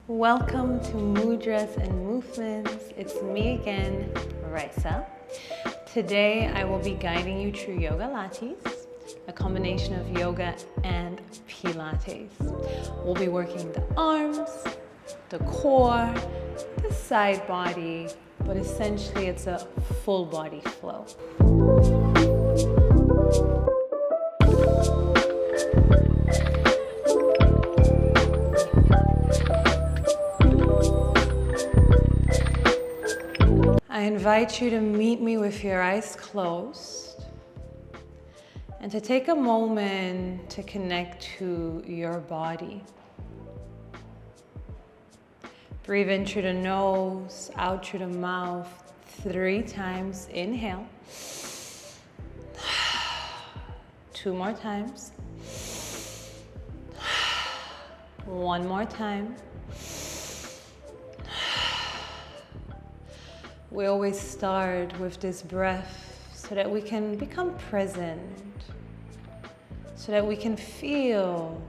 Welcome to Mudras and Movements. It's me again, Raisa. Today I will be guiding you through Yogalates, a combination of yoga and Pilates. We'll be working the arms, the core, the side body, but essentially it's a full body flow. I invite you to meet me with your eyes closed and to take a moment to connect to your body. Breathe in through the nose, out through the mouth 3 times. Inhale. 2 more times. 1 more time. We always start with this breath so that we can become present, so that we can feel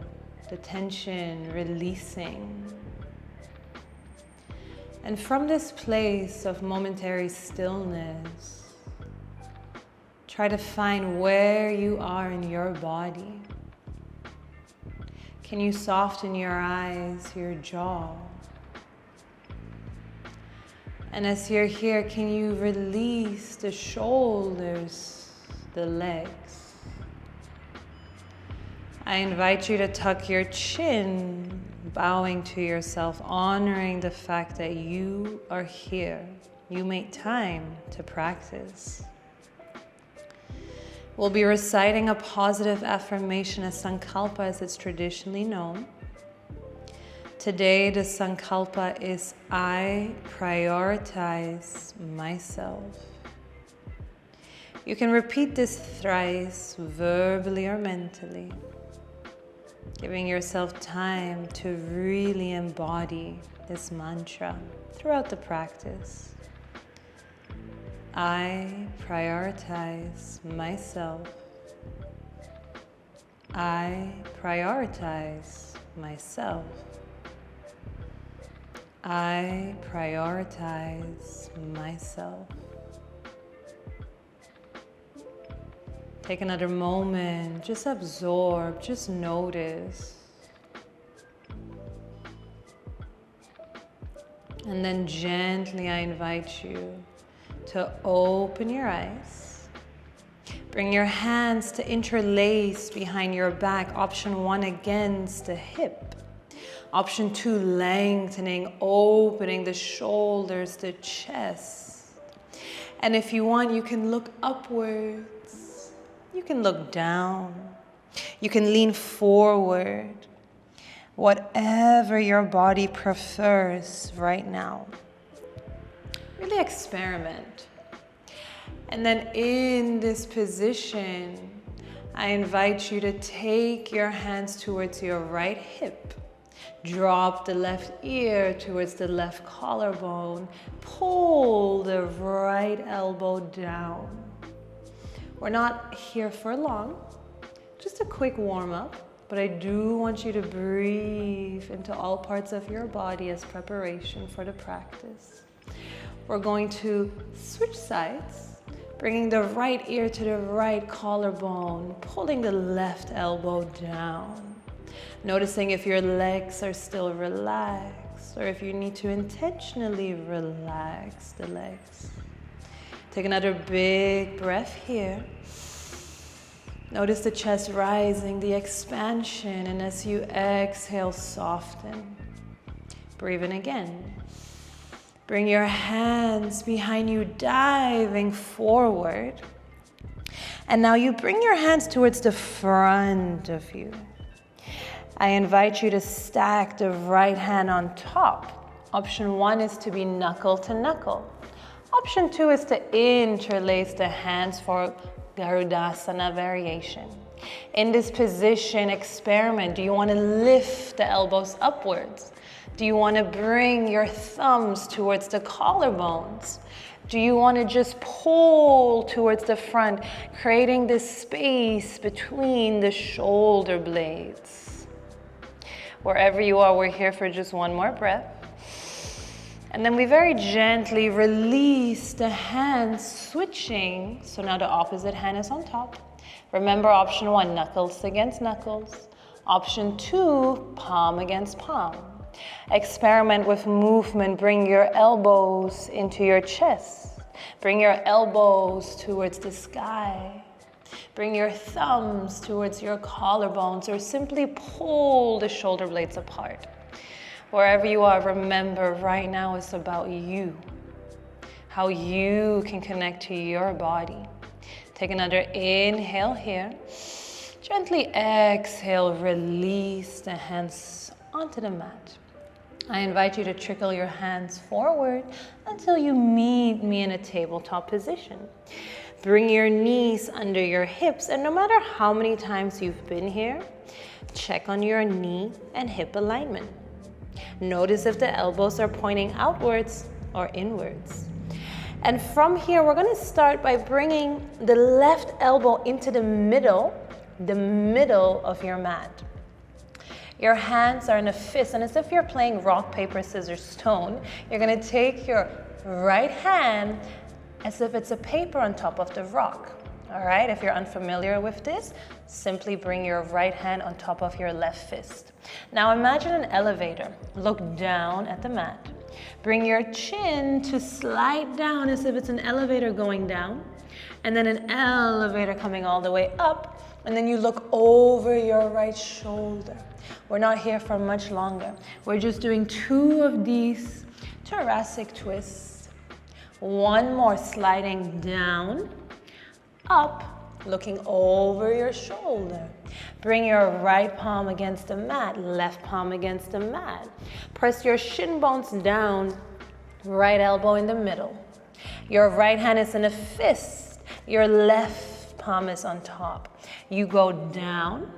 the tension releasing. And from this place of momentary stillness, try to find where you are in your body. Can you soften your eyes, your jaw? And as you're here, can you release the shoulders, the legs? I invite you to tuck your chin, bowing to yourself, honoring the fact that you are here. You make time to practice. We'll be reciting a positive affirmation, a sankalpa as it's traditionally known. Today, the sankalpa is I prioritize myself. You can repeat this thrice, verbally or mentally, giving yourself time to really embody this mantra throughout the practice. I prioritize myself. I prioritize myself. I prioritize myself. Take another moment, just absorb, just notice. And then gently I invite you to open your eyes. Bring your hands to interlace behind your back. Option 1 against the hip. Option 2, lengthening, opening the shoulders, the chest. And if you want, you can look upwards. You can look down. You can lean forward. Whatever your body prefers right now. Really experiment. And then in this position, I invite you to take your hands towards your right hip. Drop the left ear towards the left collarbone. Pull the right elbow down. We're not here for long, just a quick warm up, but I do want you to breathe into all parts of your body as preparation for the practice. We're going to switch sides, bringing the right ear to the right collarbone, pulling the left elbow down. Noticing if your legs are still relaxed or if you need to intentionally relax the legs. Take another big breath here. Notice the chest rising, the expansion, and as you exhale, soften. Breathe in again. Bring your hands behind you, diving forward. And now you bring your hands towards the front of you. I invite you to stack the right hand on top. Option 1 is to be knuckle to knuckle. Option 2 is to interlace the hands for Garudasana variation. In this position, experiment. Do you want to lift the elbows upwards? Do you want to bring your thumbs towards the collarbones? Do you want to just pull towards the front, creating this space between the shoulder blades? Wherever you are, we're here for just one more breath. And then we very gently release the hands, switching. So now the opposite hand is on top. Remember option 1, knuckles against knuckles. Option 2, palm against palm. Experiment with movement. Bring your elbows into your chest. Bring your elbows towards the sky. Bring your thumbs towards your collarbones, or simply pull the shoulder blades apart. Wherever you are, remember right now it's about you. How you can connect to your body. Take another inhale here. Gently exhale, release the hands onto the mat. I invite you to trickle your hands forward until you meet me in a tabletop position. Bring your knees under your hips, and no matter how many times you've been here, check on your knee and hip alignment. Notice if the elbows are pointing outwards or inwards. And from here, we're going to start by bringing the left elbow into the middle of your mat. Your hands are in a fist, and as if you're playing rock, paper, scissors, stone, you're going to take your right hand as if it's a paper on top of the rock. All right, if you're unfamiliar with this, simply bring your right hand on top of your left fist. Now imagine an elevator. Look down at the mat. Bring your chin to slide down as if it's an elevator going down, and then an elevator coming all the way up, and then you look over your right shoulder. We're not here for much longer. We're just doing 2 of these thoracic twists. 1 more, sliding down, up, looking over your shoulder. Bring your right palm against the mat, left palm against the mat. Press your shin bones down, right elbow in the middle. Your right hand is in a fist, your left palm is on top. You go down,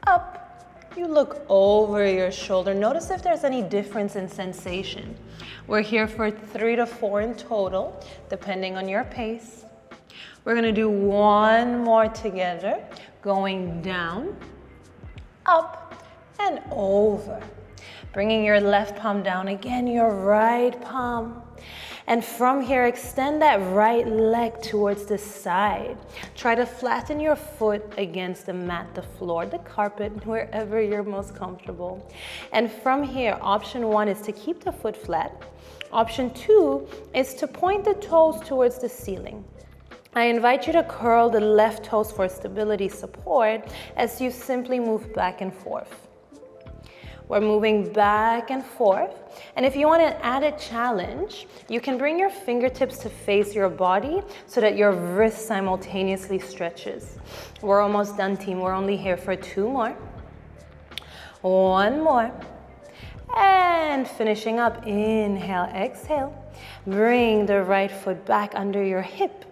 up, you look over your shoulder. Notice if there's any difference in sensation. We're here for 3 to 4 in total, depending on your pace. We're gonna do 1 more together, going down, up, and over. Bringing your left palm down again, your right palm. And from here, extend that right leg towards the side. Try to flatten your foot against the mat, the floor, the carpet, wherever you're most comfortable. And from here, option 1 is to keep the foot flat. Option 2 is to point the toes towards the ceiling. I invite you to curl the left toes for stability support as you simply move back and forth. We're moving back and forth. And if you want an added challenge, you can bring your fingertips to face your body so that your wrist simultaneously stretches. We're almost done, team. We're only here for 2 more. 1 more. And finishing up, inhale, exhale. Bring the right foot back under your hip.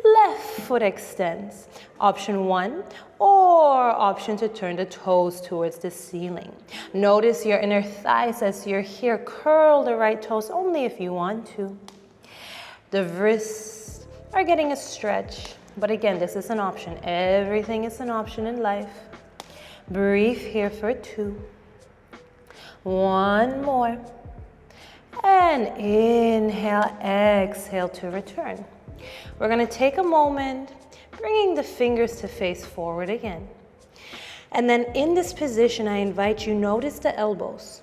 Left foot extends. Option 1, or option to turn the toes towards the ceiling. Notice your inner thighs as you're here. Curl the right toes only if you want to. The wrists are getting a stretch, but again, this is an option. Everything is an option in life. Breathe here for 2. 1 more. And inhale, exhale to return. We're going to take a moment, bringing the fingers to face forward again. And then in this position, I invite you, notice the elbows.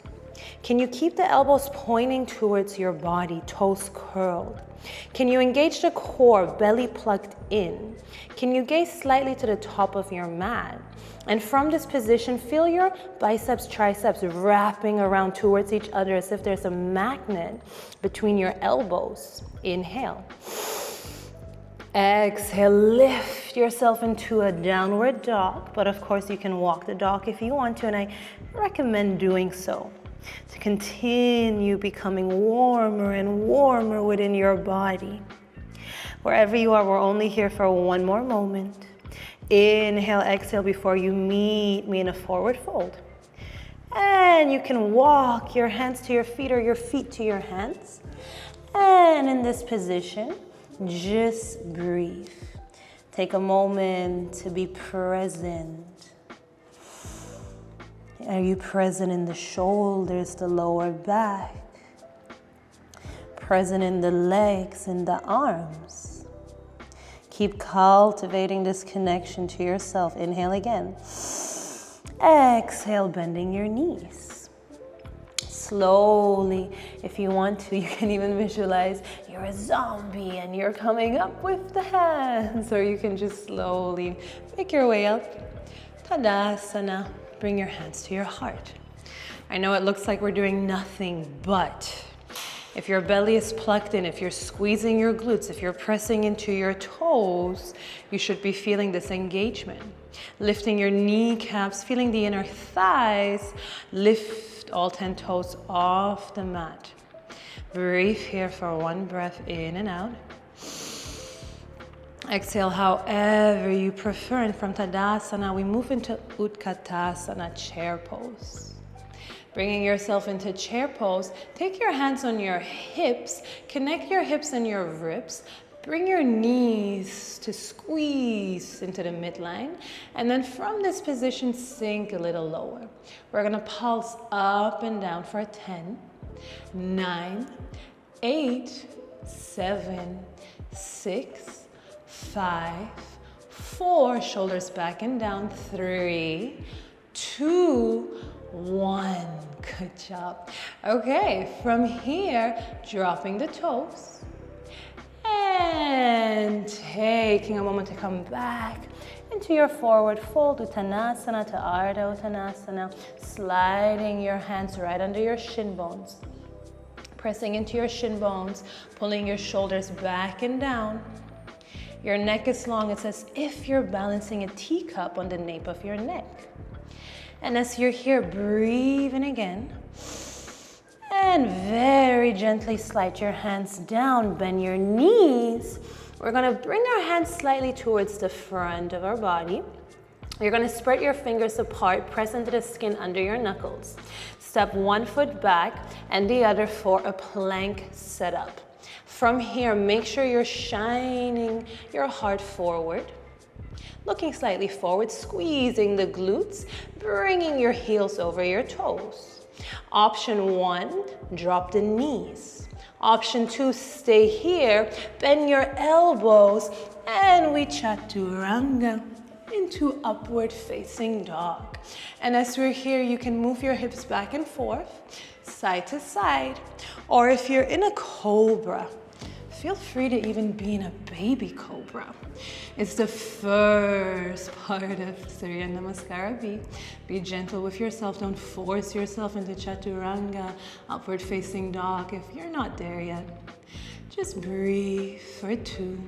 Can you keep the elbows pointing towards your body, toes curled? Can you engage the core, belly plugged in? Can you gaze slightly to the top of your mat? And from this position, feel your biceps, triceps wrapping around towards each other as if there's a magnet between your elbows. Inhale. Exhale, lift yourself into a downward dog, but of course you can walk the dog if you want to, and I recommend doing so to continue becoming warmer and warmer within your body. Wherever you are, we're only here for 1 more moment. Inhale, exhale before you meet me in a forward fold. And you can walk your hands to your feet or your feet to your hands. And in this position, just breathe. Take a moment to be present. Are you present in the shoulders, the lower back? Present in the legs and the arms. Keep cultivating this connection to yourself. Inhale again. Exhale, bending your knees. Slowly, if you want to, you can even visualize you're a zombie and you're coming up with the hands, or you can just slowly make your way up. Tadasana. Bring your hands to your heart. I know it looks like we're doing nothing, but if your belly is plugged in, if you're squeezing your glutes, if you're pressing into your toes, you should be feeling this engagement. Lifting your kneecaps, feeling the inner thighs. Lift all 10 toes off the mat. Breathe here for one breath in and out. Exhale however you prefer. And from Tadasana, we move into Utkatasana, chair pose. Bringing yourself into chair pose, take your hands on your hips, connect your hips and your ribs, bring your knees to squeeze into the midline, and then from this position, sink a little lower. We're gonna pulse up and down for 10, 9, 8, 7, 6, 5, 4, shoulders back and down, 3, 2, 1. Good job. Okay, from here, dropping the toes and taking a moment to come back into your forward fold, Uttanasana to Ardha Uttanasana, sliding your hands right under your shin bones, pressing into your shin bones, pulling your shoulders back and down. Your neck is long. It's as if you're balancing a teacup on the nape of your neck. And as you're here, breathe in again. And very gently slide your hands down, bend your knees. We're gonna bring our hands slightly towards the front of our body. You're gonna spread your fingers apart, press into the skin under your knuckles. Step one foot back and the other for a plank setup. From here, make sure you're shining your heart forward. Looking slightly forward, squeezing the glutes, bringing your heels over your toes. Option 1, drop the knees. Option 2, stay here, bend your elbows, and we chaturanga into upward facing dog. And as we're here, you can move your hips back and forth, side to side, or if you're in a cobra, feel free to even be in a baby cobra. It's the first part of Surya Namaskara B. Be gentle with yourself. Don't force yourself into Chaturanga, upward facing dog if you're not there yet. Just breathe for 2.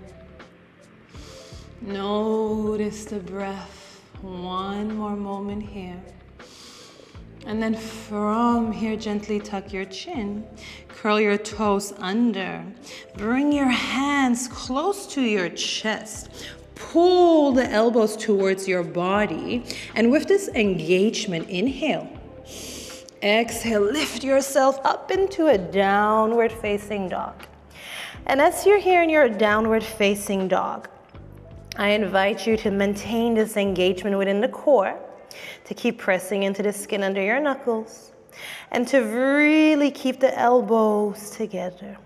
Notice the breath. One more moment here. And then from here, gently tuck your chin, curl your toes under, bring your hands close to your chest, pull the elbows towards your body, and with this engagement, inhale. Exhale, lift yourself up into a downward facing dog. And as you're here in your downward facing dog, I invite you to maintain this engagement within the core, to keep pressing into the skin under your knuckles, and to really keep the elbows together.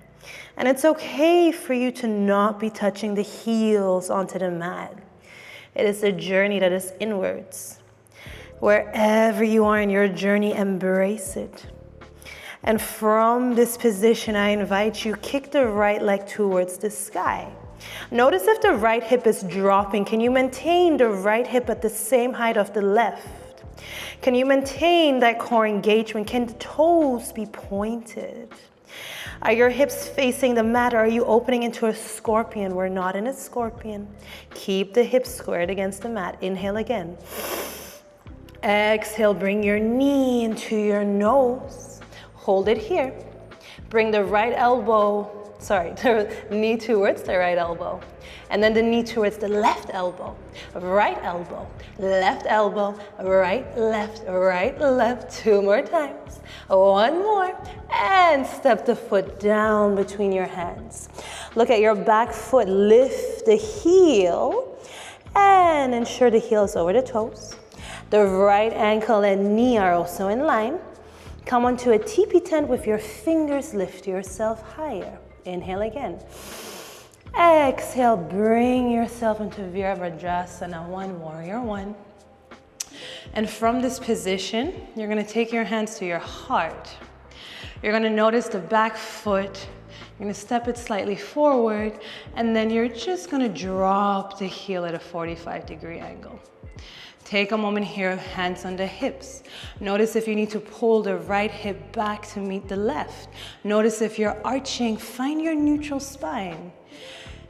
And it's okay for you to not be touching the heels onto the mat. It is a journey that is inwards. Wherever you are in your journey, embrace it. And from this position, I invite you, kick the right leg towards the sky. Notice if the right hip is dropping, can you maintain the right hip at the same height of the left? Can you maintain that core engagement? Can the toes be pointed? Are your hips facing the mat, or are you opening into a scorpion? We're not in a scorpion. Keep the hips squared against the mat. Inhale again. Exhale, bring your knee into your nose. Hold it here. Bring the knee towards the right elbow. And then the knee towards the left elbow, left elbow, right, left. 2 more times. 1 more. And step the foot down between your hands. Look at your back foot, lift the heel, and ensure the heel is over the toes. The right ankle and knee are also in line. Come onto a teepee tent with your fingers, lift yourself higher. Inhale again. Exhale, bring yourself into Virabhadrasana, one, warrior one. And from this position, you're gonna take your hands to your heart. You're gonna notice the back foot. You're gonna step it slightly forward, and then you're just gonna drop the heel at a 45-degree angle. Take a moment here, hands on the hips. Notice if you need to pull the right hip back to meet the left. Notice if you're arching, find your neutral spine.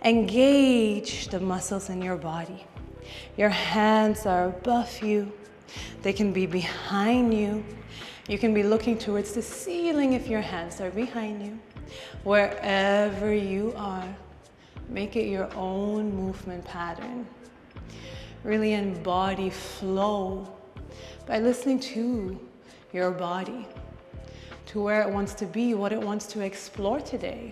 Engage the muscles in your body. Your hands are above you. They can be behind you. You can be looking towards the ceiling if your hands are behind you. Wherever you are, make it your own movement pattern. Really embody flow by listening to your body, to where it wants to be, what it wants to explore today.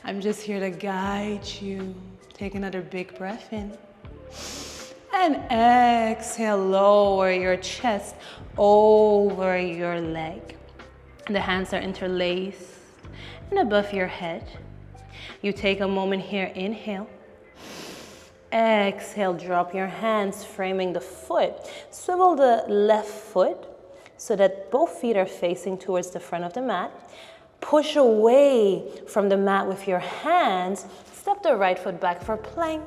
I'm just here to guide you. Take another big breath in. And exhale, lower your chest over your leg. The hands are interlaced and above your head. You take a moment here, inhale. Exhale, drop your hands, framing the foot. Swivel the left foot so that both feet are facing towards the front of the mat. Push away from the mat with your hands. Step the right foot back for plank.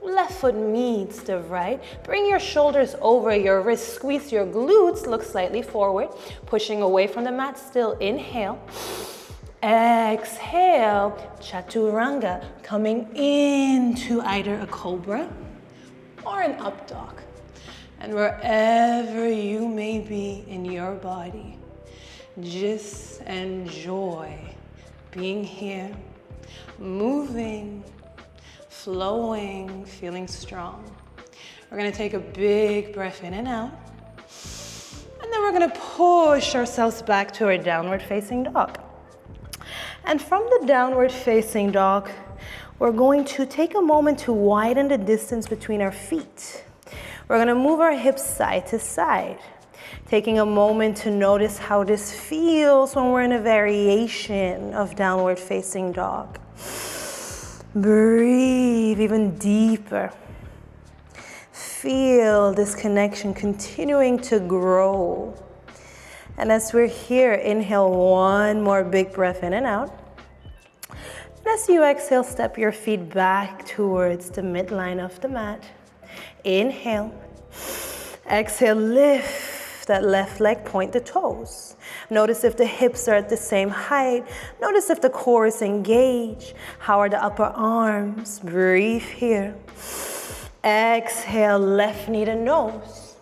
Left foot meets the right. Bring your shoulders over your wrists. Squeeze your glutes. Look slightly forward. Pushing away from the mat. Still inhale. Exhale. Chaturanga. Coming into either a cobra or an up dog. And wherever you may be in your body, just enjoy being here, moving, flowing, feeling strong. We're gonna take a big breath in and out. And then we're gonna push ourselves back to our downward facing dog. And from the downward facing dog, we're going to take a moment to widen the distance between our feet. We're gonna move our hips side to side. Taking a moment to notice how this feels when we're in a variation of downward facing dog. Breathe even deeper. Feel this connection continuing to grow. And as we're here, inhale one more big breath in and out. And as you exhale, step your feet back towards the midline of the mat. Inhale. Exhale, lift that left leg, point the toes. Notice if the hips are at the same height. Notice if the core is engaged. How are the upper arms? Breathe here. Exhale, left knee to nose.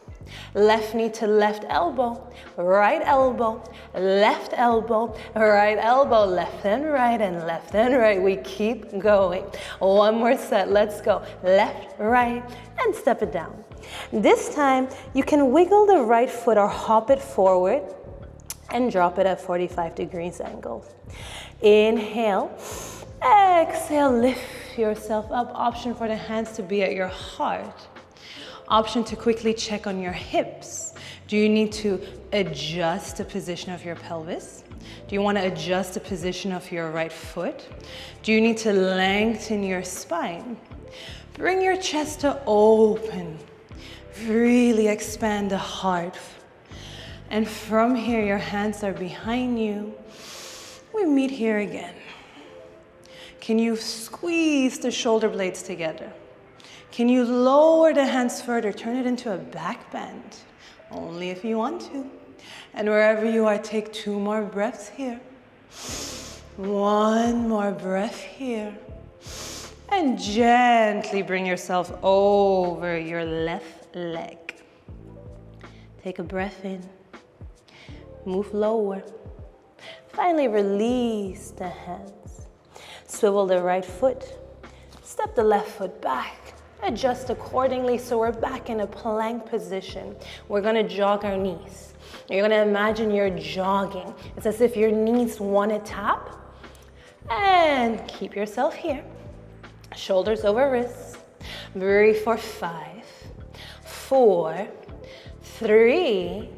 Left knee to left elbow. Right elbow, left elbow, right elbow, left and right. We keep going. One more set, let's go. Left, right, and step it down. This time, you can wiggle the right foot or hop it forward and drop it at 45 degrees angle. Inhale, exhale, lift yourself up. Option for the hands to be at your heart. Option to quickly check on your hips. Do you need to adjust the position of your pelvis? Do you want to adjust the position of your right foot? Do you need to lengthen your spine? Bring your chest to open. Really expand the heart. And from here, your hands are behind you. We meet here again. Can you squeeze the shoulder blades together? Can you lower the hands further? Turn it into a back bend. Only if you want to. And wherever you are, take 2 more breaths here. 1 more breath here. And gently bring yourself over your left leg. Take a breath in. Move lower. Finally, release the hands. Swivel the right foot. Step the left foot back. Adjust accordingly so we're back in a plank position. We're gonna jog our knees. You're gonna imagine you're jogging. It's as if your knees want to tap. And keep yourself here. Shoulders over wrists. Breathe for 5, 4, 3,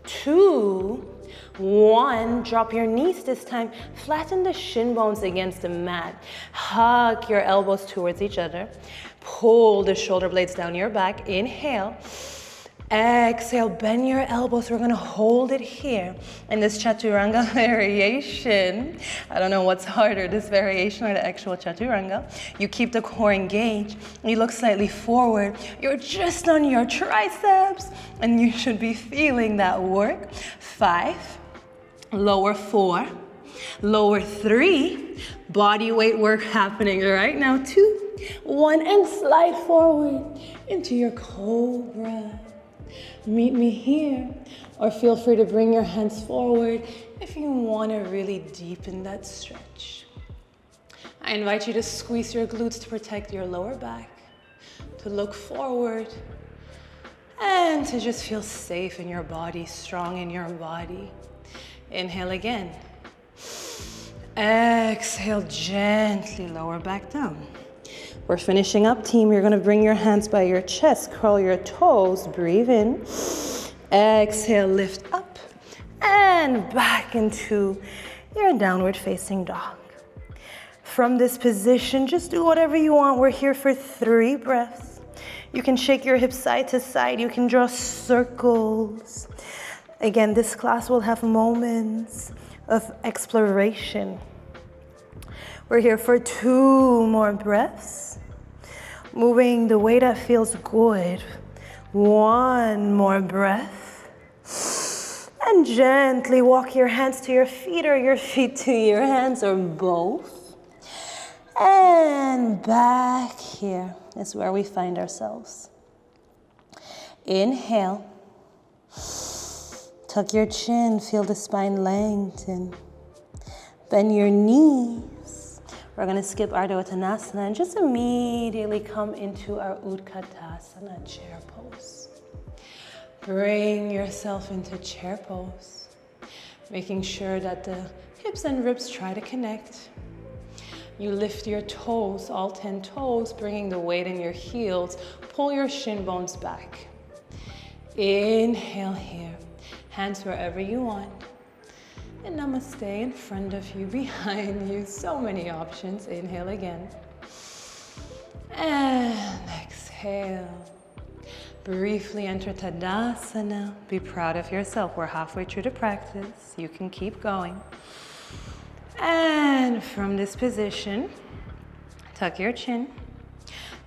2, 1. Drop your knees this time. Flatten the shin bones against the mat. Hug your elbows towards each other. Pull the shoulder blades down your back. Inhale. Exhale, bend your elbows. We're gonna hold it here in this chaturanga variation. I don't know what's harder, this variation or the actual chaturanga. You keep the core engaged. You look slightly forward. You're just on your triceps and you should be feeling that work. 5, lower 4, lower 3. Body weight work happening right now. 2, 1, and slide forward into your cobra. Meet me here, or feel free to bring your hands forward if you want to really deepen that stretch. I invite you to squeeze your glutes to protect your lower back, to look forward, and to just feel safe in your body, strong in your body. Inhale again. Exhale, gently lower back down. We're finishing up, team. You're gonna bring your hands by your chest, curl your toes, breathe in. Exhale, lift up and back into your downward facing dog. From this position, just do whatever you want. We're here for 3 breaths. You can shake your hips side to side. You can draw circles. Again, this class will have moments of exploration. We're here for 2 more breaths. Moving the way that feels good. 1 more breath. And gently walk your hands to your feet or your feet to your hands or both. And back here is where we find ourselves. Inhale. Tuck your chin, feel the spine lengthen. Bend your knees. We're gonna skip Ardha Uttanasana and just immediately come into our Utkatasana, chair pose. Bring yourself into chair pose, making sure that the hips and ribs try to connect. You lift your toes, all 10 toes, bringing the weight in your heels. Pull your shin bones back. Inhale here, hands wherever you want. And namaste in front of you, behind you, so many options. Inhale again. And exhale. Briefly enter Tadasana. Be proud of yourself. We're halfway through the practice. You can keep going. And from this position, tuck your chin.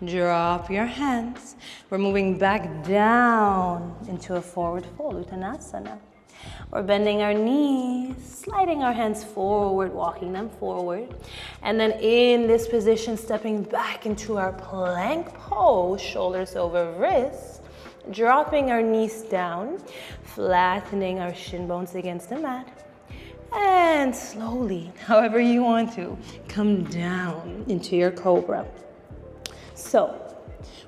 Drop your hands. We're moving back down into a forward fold, Uttanasana. We're bending our knees, sliding our hands forward, walking them forward. And then in this position, stepping back into our plank pose, shoulders over wrists, dropping our knees down, flattening our shin bones against the mat. And slowly, however you want to, come down into your cobra. So,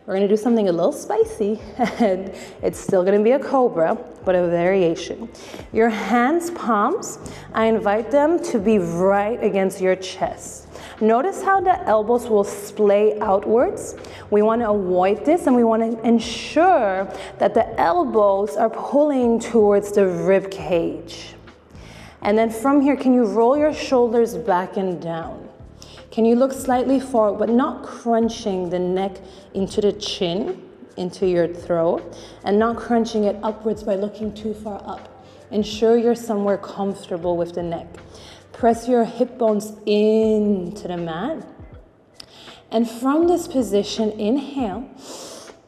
we're gonna do something a little spicy, and it's still gonna be a cobra, but a variation. Your hands, palms, I invite them to be right against your chest. Notice how the elbows will splay outwards. We wanna avoid this, and we wanna ensure that the elbows are pulling towards the rib cage. And then from here, can you roll your shoulders back and down? Can you look slightly forward, but not crunching the neck into the chin, into your throat, and not crunching it upwards by looking too far up. Ensure you're somewhere comfortable with the neck. Press your hip bones into the mat. And from this position, inhale,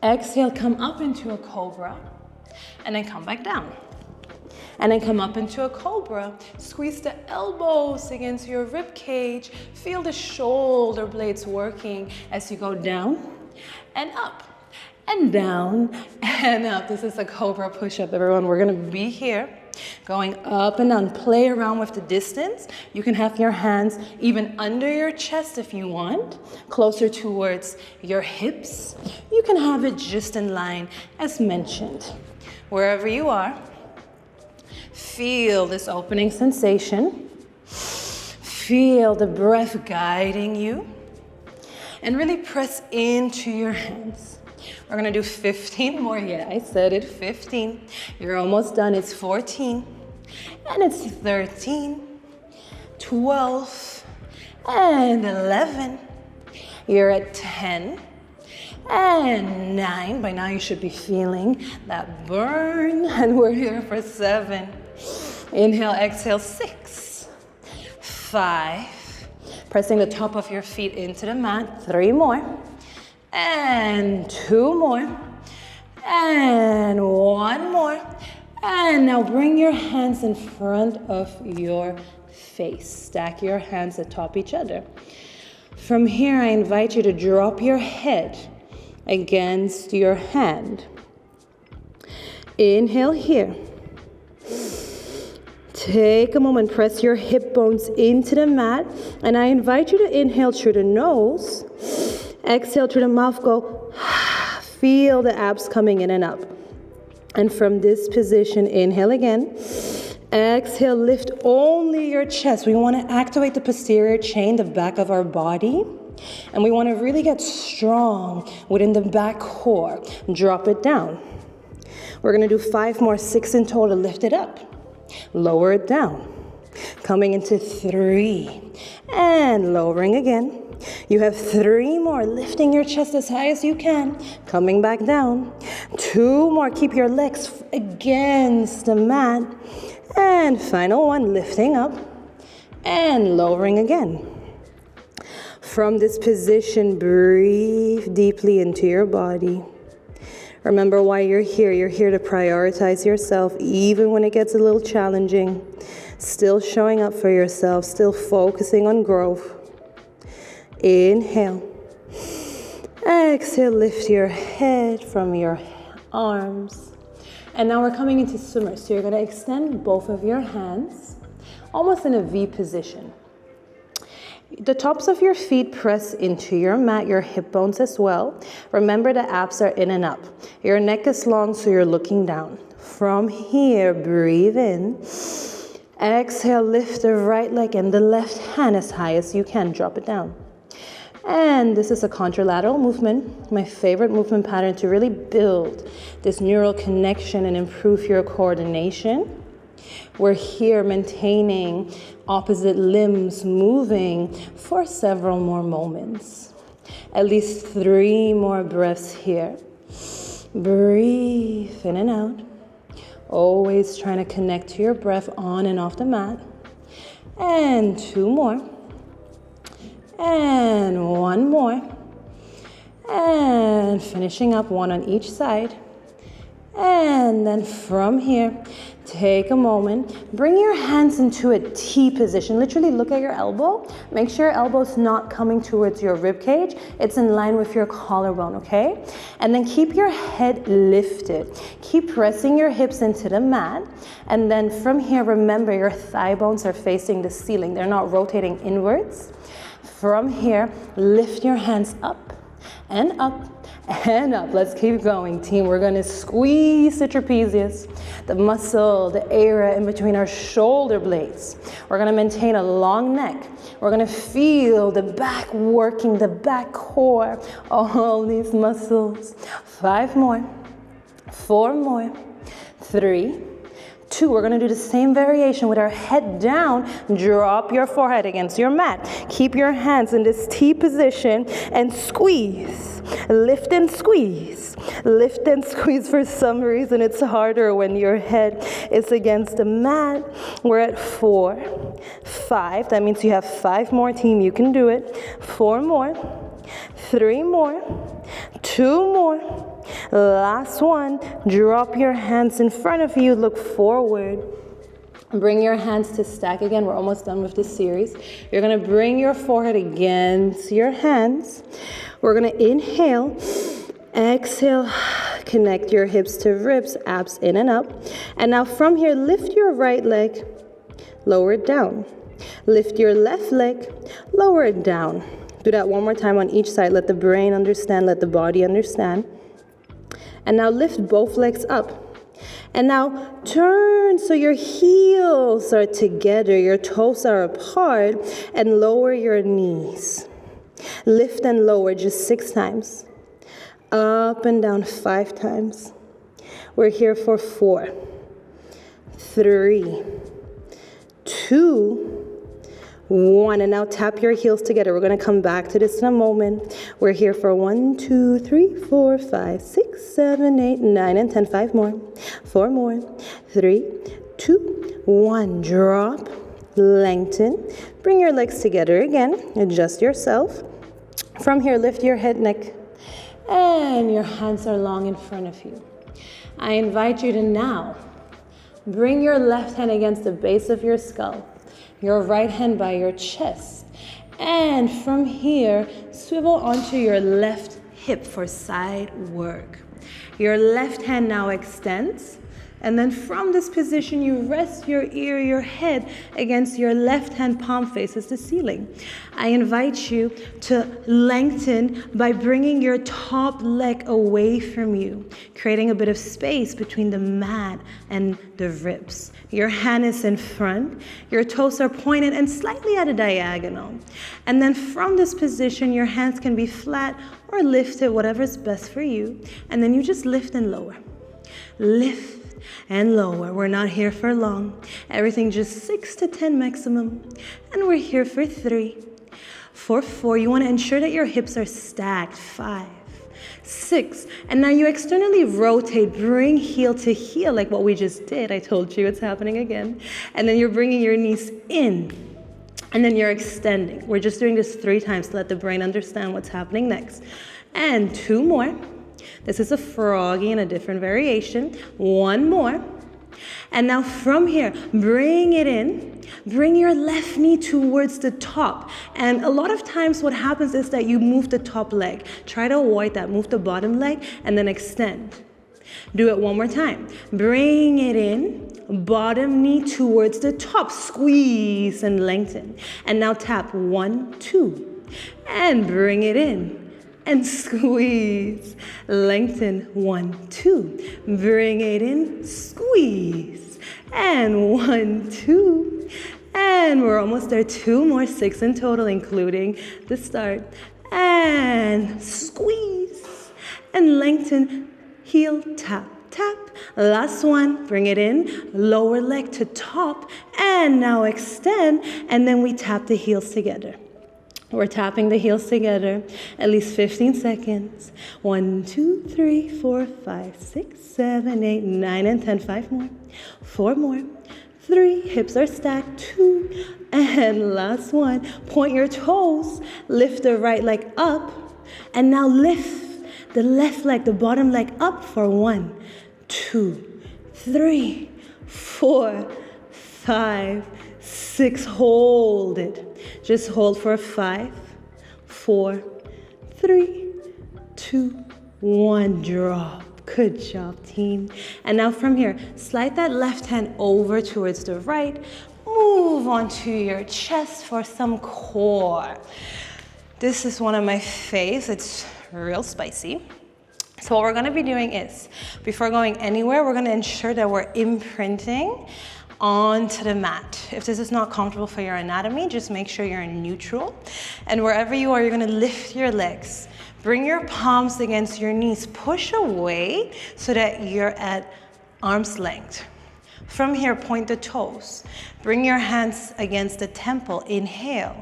exhale, come up into a cobra, and then come back down. And then come up into a cobra. Squeeze the elbows against your rib cage. Feel the shoulder blades working as you go down and up and down and up. This is a cobra push-up, everyone. We're gonna be here going up and down. Play around with the distance. You can have your hands even under your chest if you want, closer towards your hips. You can have it just in line as mentioned. Wherever you are, feel this opening sensation. Feel the breath guiding you. And really press into your hands. We're gonna do 15 more. Yeah, I said it, 15. You're almost done. It's 14, and it's 13, 12, and 11. You're at 10, and 9. By now you should be feeling that burn, and we're here for 7. Inhale, exhale, 6, 5. Pressing the top of your feet into the mat. 3 more. And 2 more. And 1 more. And now bring your hands in front of your face. Stack your hands atop each other. From here, I invite you to drop your head against your hand. Inhale here. Take a moment, press your hip bones into the mat, and I invite you to inhale through the nose, exhale through the mouth, go, feel the abs coming in and up. And from this position, inhale again, exhale, lift only your chest. We want to activate the posterior chain, the back of our body, and we want to really get strong within the back core. Drop it down. We're going to do 5 more, 6 in total. Lift it up. Lower it down. Coming into 3 and lowering again. You have 3 more, lifting your chest as high as you can. Coming back down. 2 more, keep your legs against the mat. And final one, lifting up and lowering again. From this position, breathe deeply into your body. Remember why you're here. You're here to prioritize yourself, even when it gets a little challenging. Still showing up for yourself, still focusing on growth. Inhale. Exhale, lift your head from your arms. And now we're coming into swimmer. So you're going to extend both of your hands, almost in a V position. The tops of your feet press into your mat, your hip bones as well. Remember the abs are in and up. Your neck is long, so you're looking down. From here, breathe in. Exhale, lift the right leg and the left hand as high as you can. Drop it down. And this is a contralateral movement, my favorite movement pattern to really build this neural connection and improve your coordination. We're here maintaining opposite limbs moving for several more moments. At least 3 more breaths here. Breathe in and out. Always trying to connect to your breath on and off the mat. And 2 more. And 1 more. And finishing up, 1 on each side. And then from here, take a moment, bring your hands into a T position. Literally look at your elbow. Make sure your elbow's not coming towards your rib cage. It's in line with your collarbone, okay? And then keep your head lifted. Keep pressing your hips into the mat. And then from here, remember your thigh bones are facing the ceiling. They're not rotating inwards. From here, lift your hands up and up. And up. Let's keep going, team. We're going to squeeze the trapezius, the muscle, the area in between our shoulder blades. We're going to maintain a long neck. We're going to feel the back working, the back core, all these muscles. 5 more, 4 more, 3, 2. We're going to do the same variation with our head down. Drop your forehead against your mat. Keep your hands in this T position and squeeze. Lift and squeeze. Lift and squeeze. For some reason, it's harder when your head is against the mat. We're at 4, 5. That means you have 5 more, team. You can do it. 4 more, 3 more, 2 more. Last one. Drop your hands in front of you. Look forward. Bring your hands to stack again. We're almost done with this series. You're going to bring your forehead against your hands. We're going to inhale, exhale, connect your hips to ribs, abs in and up. And now from here, lift your right leg, lower it down. Lift your left leg, lower it down. Do that one more time on each side. Let the brain understand, let the body understand. And now lift both legs up. And now turn so your heels are together, your toes are apart, and lower your knees. Lift and lower just 6 times. Up and down 5 times. We're here for 4, 3, 2, 1. And now tap your heels together. We're going to come back to this in a moment. We're here for 1, 2, 3, 4, 5, 6, 7, 8, 9, and 10. 5 more. 4 more. 3, 2, 1. Drop. Lengthen. Bring your legs together again. Adjust yourself. From here, lift your head, neck, and your hands are long in front of you. I invite you to now bring your left hand against the base of your skull, your right hand by your chest, and from here, swivel onto your left hip for side work. Your left hand now extends, and then from this position, you rest your ear, your head against your left hand, palm faces the ceiling. I invite you to lengthen by bringing your top leg away from you, creating a bit of space between the mat and the ribs. Your hand is in front, your toes are pointed and slightly at a diagonal. And then from this position, your hands can be flat or lifted, whatever's best for you. And then you just lift and lower. Lift and lower. We're not here for long. Everything just 6 to 10 maximum. And we're here for 3, for 4. You want to ensure that your hips are stacked. 5, 6. And now you externally rotate, bring heel to heel like what we just did. I told you it's happening again. And then you're bringing your knees in. And then you're extending. We're just doing this 3 times to let the brain understand what's happening next. And 2 more. This is a froggy in a different variation. 1 more. And now from here, bring it in. Bring your left knee towards the top. And a lot of times what happens is that you move the top leg. Try to avoid that. Move the bottom leg and then extend. Do it 1 more time. Bring it in. Bottom knee towards the top. Squeeze and lengthen. And now tap 1, 2. And bring it in. And squeeze, lengthen, 1, 2. Bring it in, squeeze, and 1, 2. And we're almost there, 2 more, 6 in total, including the start. And squeeze, and lengthen, heel, tap, tap. Last one, bring it in, lower leg to top, and now extend, and then we tap the heels together. We're tapping the heels together, at least 15 seconds. 1, 2, 3, 4, 5, 6, 7, 8, 9, and 10. 5 more. 4 more. 3, hips are stacked. 2, and last one. Point your toes, lift the right leg up, and now lift the left leg, the bottom leg up for 1, 2, 3, 4, 5, 6, hold it. Just hold for 5, 4, 3, 2, 1, drop. Good job, team. And now from here, slide that left hand over towards the right. Move onto your chest for some core. This is one of my faves. It's real spicy. So what we're gonna be doing is, before going anywhere, we're gonna ensure that we're imprinting onto the mat. If this is not comfortable for your anatomy, just make sure you're in neutral. And wherever you are, you're gonna lift your legs. Bring your palms against your knees. Push away so that you're at arm's length. From here, point the toes. Bring your hands against the temple. Inhale.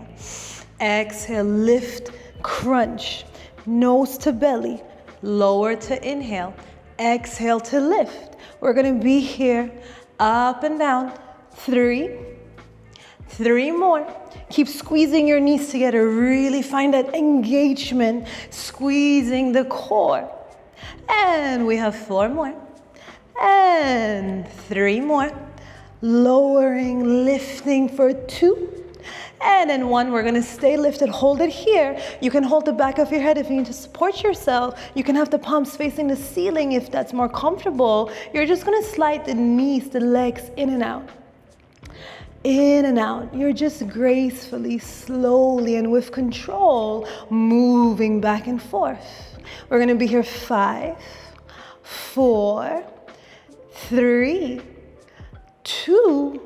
Exhale, lift, crunch. Nose to belly. Lower to inhale. Exhale to lift. We're gonna be here. Up and down, 3 more. Keep squeezing your knees together. Really find that engagement, squeezing the core. And we have 4 more. And 3 more. Lowering, lifting for 2. And then 1, we're gonna stay lifted, hold it here. You can hold the back of your head if you need to support yourself. You can have the palms facing the ceiling if that's more comfortable. You're just gonna slide the knees, the legs in and out. In and out. You're just gracefully, slowly, and with control, moving back and forth. We're gonna be here 5, 4, 3, 2,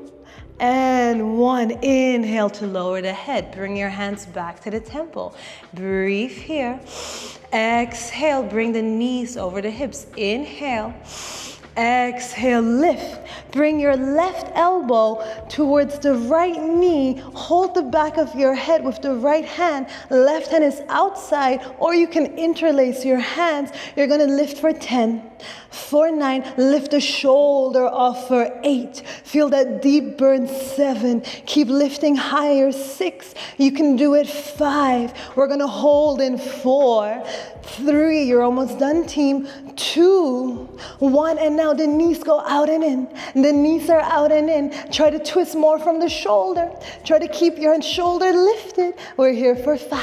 And 1. Inhale to lower the head. Bring your hands back to the temple. Breathe here. Exhale, bring the knees over the hips. Inhale. Exhale, lift. Bring your left elbow towards the right knee. Hold the back of your head with the right hand. Left hand is outside, or you can interlace your hands. You're gonna lift for 10. For 9, lift the shoulder off for 8. Feel that deep burn. 7. Keep lifting higher. 6. You can do it. 5. We're gonna hold in 4. 3. You're almost done, team. 2. 1. And now the knees go out and in. The knees are out and in. Try to twist more from the shoulder. Try to keep your shoulder lifted. We're here for 5,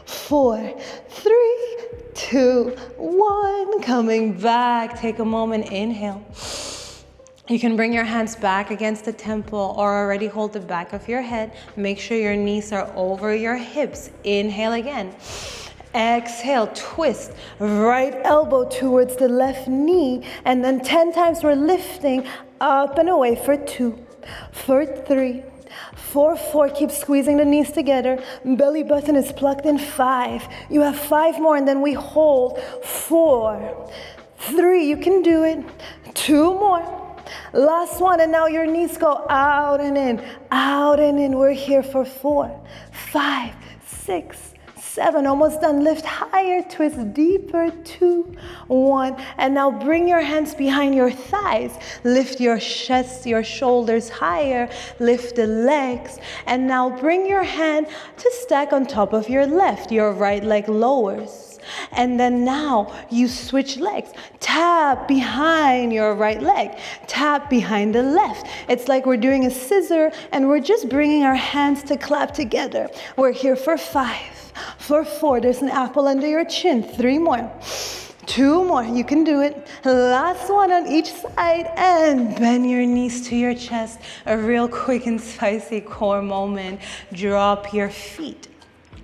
4, 3, 2, 1. Coming back. Take a moment. Inhale. You can bring your hands back against the temple or already hold the back of your head. Make sure your knees are over your hips. Inhale again. Exhale, twist, right elbow towards the left knee, and then 10 times we're lifting up and away for 2, for 3, for 4, keep squeezing the knees together, belly button is plugged in. 5, you have 5 more, and then we hold. 4, 3, you can do it. 2 more. Last one, and now your knees go out and in, out and in. We're here for 4, 5, 6, 7, almost done. Lift higher, twist deeper. 2, 1. And now bring your hands behind your thighs. Lift your chest, your shoulders higher. Lift the legs. And now bring your hand to stack on top of your left. Your right leg lowers. And then now you switch legs. Tap behind your right leg. Tap behind the left. It's like we're doing a scissor and we're just bringing our hands to clap together. We're here for 5, for 4. There's an apple under your chin. 3 more. 2 more. You can do it. Last one on each side, and bend your knees to your chest. A real quick and spicy core moment. Drop your feet.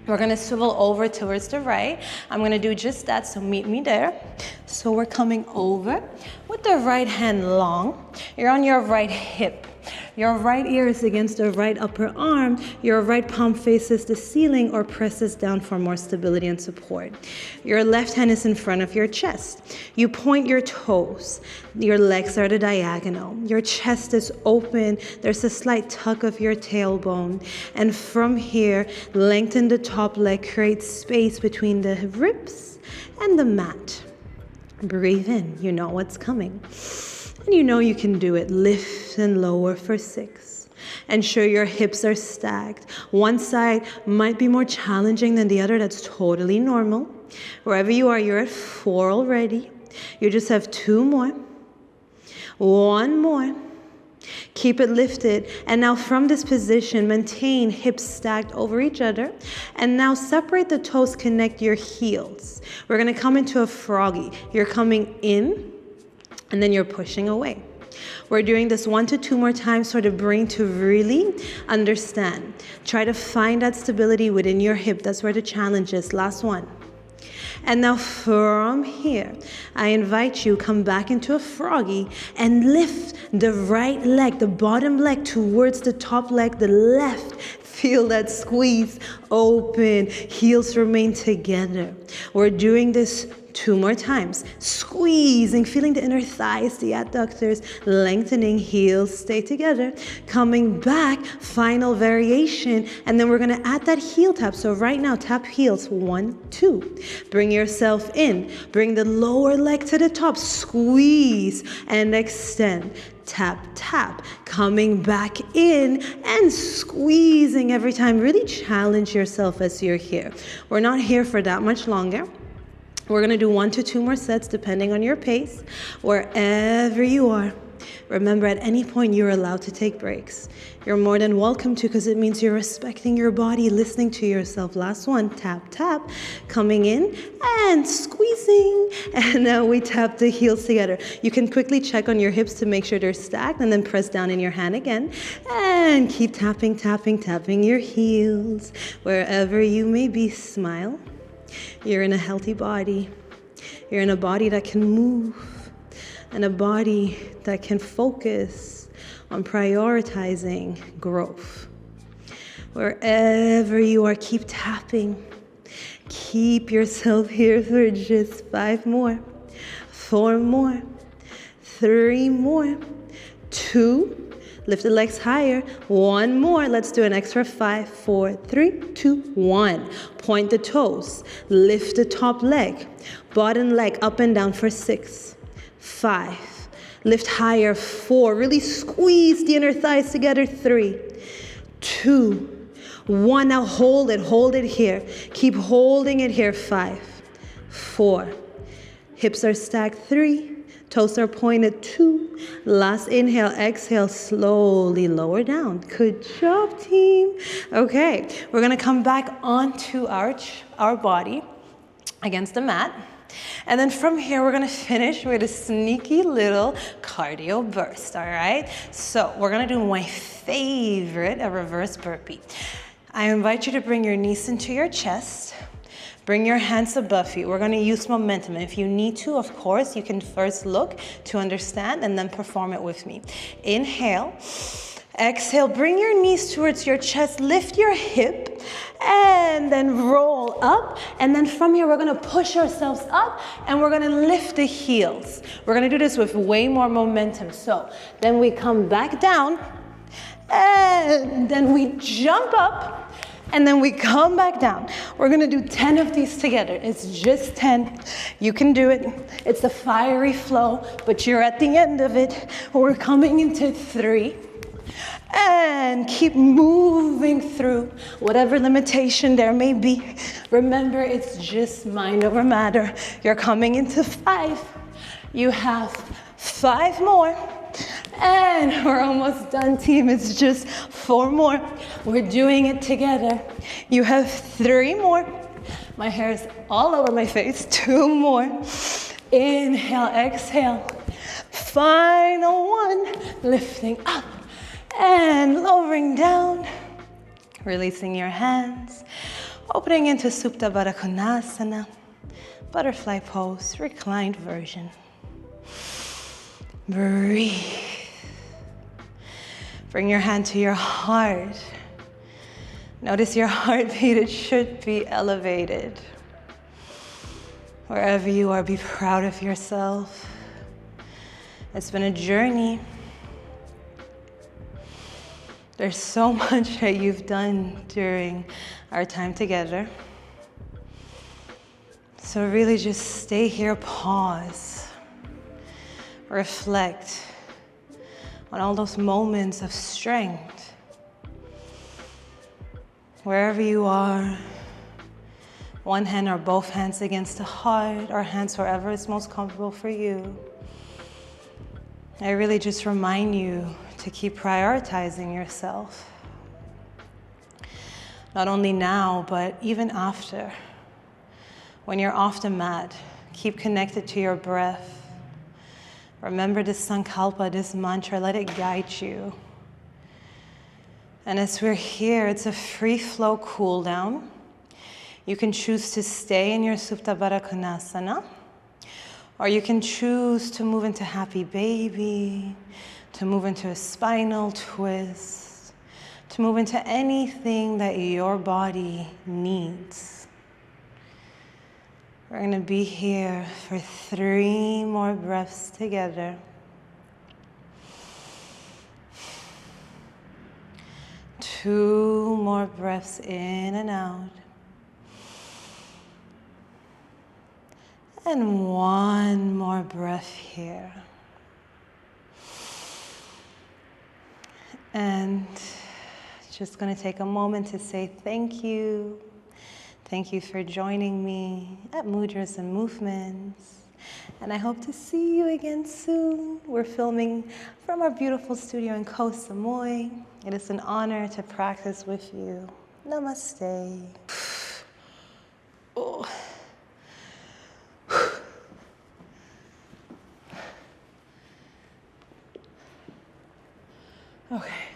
We're gonna swivel over towards the right. I'm gonna do just that, so meet me there. So we're coming over with the right hand long. You're on your right hip. Your right ear is against the right upper arm. Your right palm faces the ceiling or presses down for more stability and support. Your left hand is in front of your chest. You point your toes. Your legs are the diagonal. Your chest is open. There's a slight tuck of your tailbone. And from here, lengthen the top leg, create space between the ribs and the mat. Breathe in. You know what's coming. And you know you can do it. Lift and lower for 6. Ensure your hips are stacked. One side might be more challenging than the other. That's totally normal. Wherever you are, you're at 4 already. You just have 2 more. 1 more. Keep it lifted. And now from this position, maintain hips stacked over each other. And now separate the toes, connect your heels. We're going to come into a froggy. You're coming in. And then you're pushing away. We're doing this 1 to 2 more times for the brain to really understand. Try to find that stability within your hip. That's where the challenge is. Last one. And now from here, I invite you, come back into a froggy and lift the right leg, the bottom leg towards the top leg, the left. Feel that squeeze, open, heels remain together. We're doing this 2 more times. Squeezing, feeling the inner thighs, the adductors, lengthening, heels stay together. Coming back, final variation, and then we're gonna add that heel tap. So right now, tap heels, 1, 2. Bring yourself in. Bring the lower leg to the top. Squeeze and extend. Tap, tap, coming back in and squeezing every time. Really challenge yourself as you're here. We're not here for that much longer. We're gonna do 1 to 2 more sets depending on your pace, wherever you are. Remember, at any point you're allowed to take breaks. You're more than welcome to, because it means you're respecting your body, listening to yourself. Last one, tap, tap, coming in and squeezing. And now we tap the heels together. You can quickly check on your hips to make sure they're stacked, and then press down in your hand again. And keep tapping, tapping, tapping your heels. Wherever you may be, smile. You're in a healthy body. You're in a body that can move, and a body that can focus on prioritizing growth. Wherever you are, keep tapping. Keep yourself here for just 5 more, 4 more, 3 more, 2. Lift the legs higher. 1 more. Let's do an extra 5, 4, 3, 2, 1. Point the toes. Lift the top leg. Bottom leg up and down for 6, 5. Lift higher. 4. Really squeeze the inner thighs together. 3, 2, 1. Now hold it here. Keep holding it here. 5, 4. Hips are stacked. 3. Toes are pointed. 2. Last inhale, exhale, slowly lower down. Good job, team. Okay, we're gonna come back onto our body against the mat. And then from here, we're gonna finish with a sneaky little cardio burst, all right? So we're gonna do my favorite, a reverse burpee. I invite you to bring your knees into your chest. Bring your hands above you. We're going to use momentum. If you need to, of course, you can first look to understand and then perform it with me. Inhale. Exhale. Bring your knees towards your chest. Lift your hip and then roll up. And then from here, we're going to push ourselves up and we're going to lift the heels. We're going to do this with way more momentum. So then we come back down and then we jump up. And then we come back down. We're gonna do 10 of these together. It's just 10. You can do it. It's a fiery flow, but you're at the end of it. We're coming into 3. And keep moving through whatever limitation there may be. Remember, it's just mind over matter. You're coming into 5. You have 5 more. And we're almost done, team. It's just 4 more. We're doing it together. You have 3 more. My hair is all over my face. 2 more. Inhale, exhale. Final 1. Lifting up and lowering down. Releasing your hands. Opening into Supta Baddha Konasana. Butterfly pose, reclined version. Breathe. Bring your hand to your heart. Notice your heartbeat, it should be elevated. Wherever you are, be proud of yourself. It's been a journey. There's so much that you've done during our time together. So really just stay here, pause. Reflect on all those moments of strength. Wherever you are, one hand or both hands against the heart, or hands wherever is most comfortable for you. I really just remind you to keep prioritizing yourself. Not only now, but even after. When you're off the mat, keep connected to your breath. Remember this sankalpa, this mantra, let it guide you. And as we're here, it's a free flow cool down. You can choose to stay in your Supta Baddha Konasana, or you can choose to move into happy baby, to move into a spinal twist, to move into anything that your body needs. We're going to be here for 3 more breaths together. Two more breaths in and out. And 1 more breath here. And just going to take a moment to say thank you. Thank you for joining me at Mudras and Movements. And I hope to see you again soon. We're filming from our beautiful studio in Koh Samui. It is an honor to practice with you. Namaste. Oh. Okay.